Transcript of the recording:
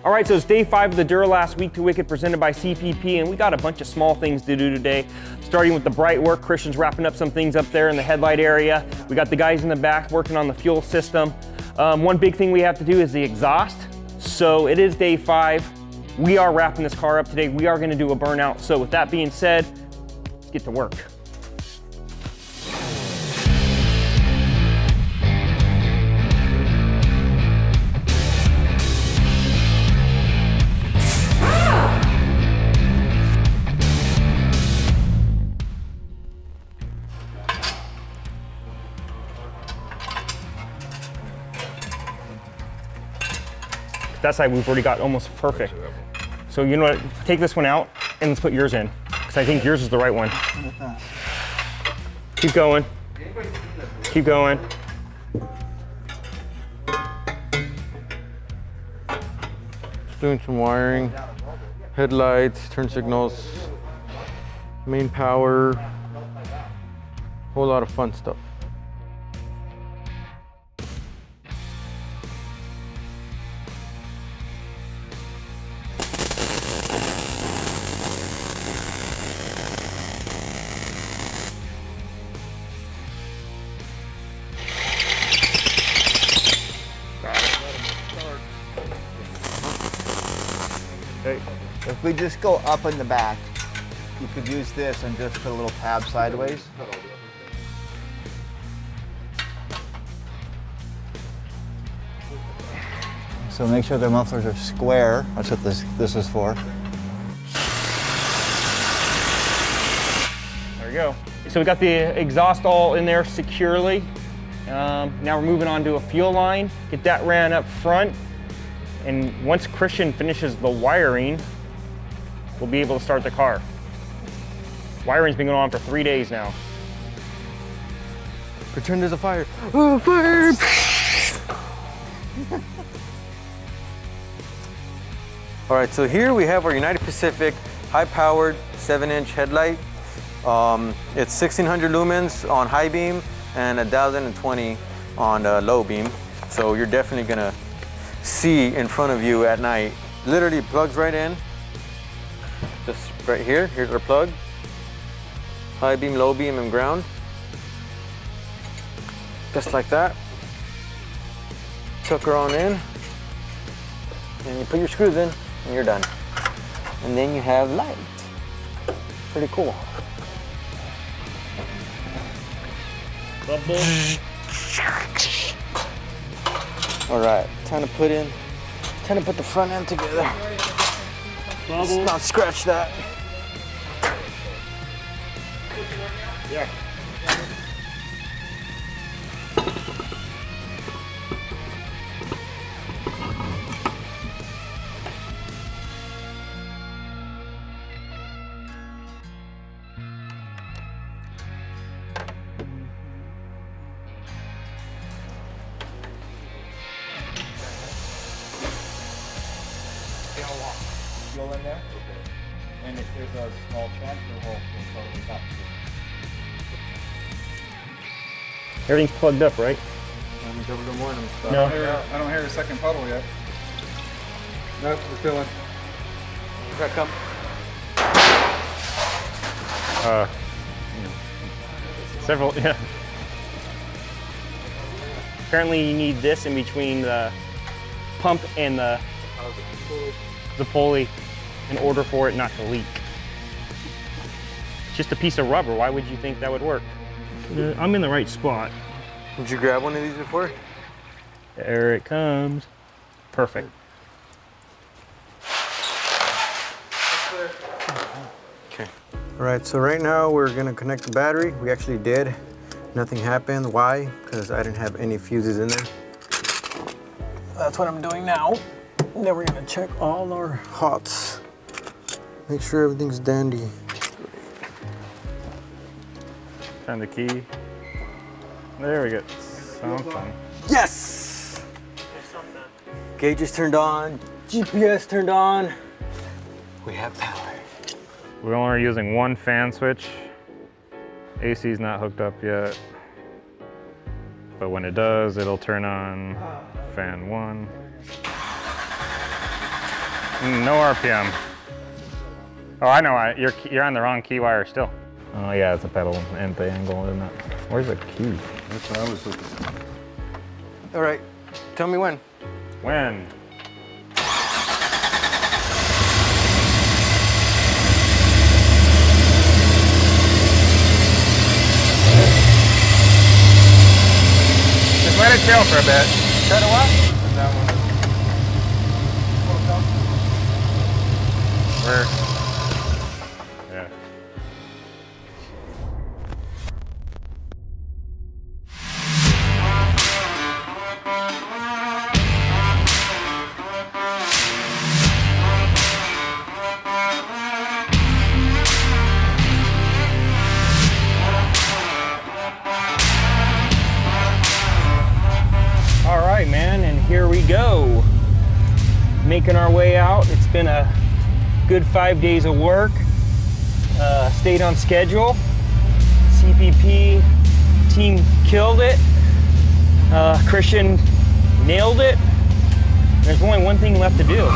All right, so it's day 5 of the Duralast Week to Wicked presented by CPP, and we got a bunch of small things to do today. Starting with the bright work, Christian's wrapping up some things up there in the headlight area. We got the guys in the back working on the fuel system. One big thing we have to do is the exhaust. So it is day 5. We are wrapping this car up today. We are gonna do a burnout. So with that being said, let's get to work. That side we've already got almost perfect. So you know what, take this one out and let's put yours in, because I think yours is the right one. Keep going. Keep going. Just doing some wiring, headlights, turn signals, main power, whole lot of fun stuff. If we just go up in the back, you could use this and just put a little tab sideways. So make sure the mufflers are square. That's what this is for. There we go. So we got the exhaust all in there securely. Now we're moving on to a fuel line. Get that ran up front. And once Christian finishes the wiring, we'll be able to start the car. Wiring's been going on for 3 days now. Pretend there's a fire. Oh, fire! All right, so here we have our United Pacific high-powered 7-inch headlight. It's 1600 lumens on high beam and 1020 on low beam. So you're definitely gonna see in front of you at night. Literally plugs right in. Just right here, here's our plug. High beam, low beam, and ground. Just like that. Tuck her on in. And you put your screws in, and you're done. And then you have light. Pretty cool. All right, time to put the front end together. Let's not scratch that. Yeah. Fuel in there, and if there's a small transfer hole, we'll totally top it. Everything's plugged up, right? No. I don't hear a second puddle yet. Nope, we're filling. Here I come. Several, yeah. Apparently you need this in between the pump and the pulley in order for it not to leak. It's just a piece of rubber. Why would you think that would work? I'm in the right spot. Did you grab one of these before? There it comes. Perfect. Okay. All right, so right now we're gonna connect the battery. We actually did. Nothing happened. Why? Because I didn't have any fuses in there. That's what I'm doing now. And then we're gonna check all our hots. Make sure everything's dandy. Turn the key. There we go. Something. Yes! Gauges turned on, GPS turned on. We have power. We're only using one fan switch. AC's not hooked up yet. But when it does, it'll turn on fan 1. No RPM. Oh, I know. You're on the wrong key wire still. Oh yeah, it's a pedal and the angle, isn't it? Where's the key? That's what I was looking for. All right, tell me when. When? Just let it chill for a bit. Set a what? That one. Where? Yeah. All right, man, and here we go. Making our way out. It's been a good 5 days of work. Stayed on schedule. CPP team killed it. Christian nailed it. There's only one thing left to do.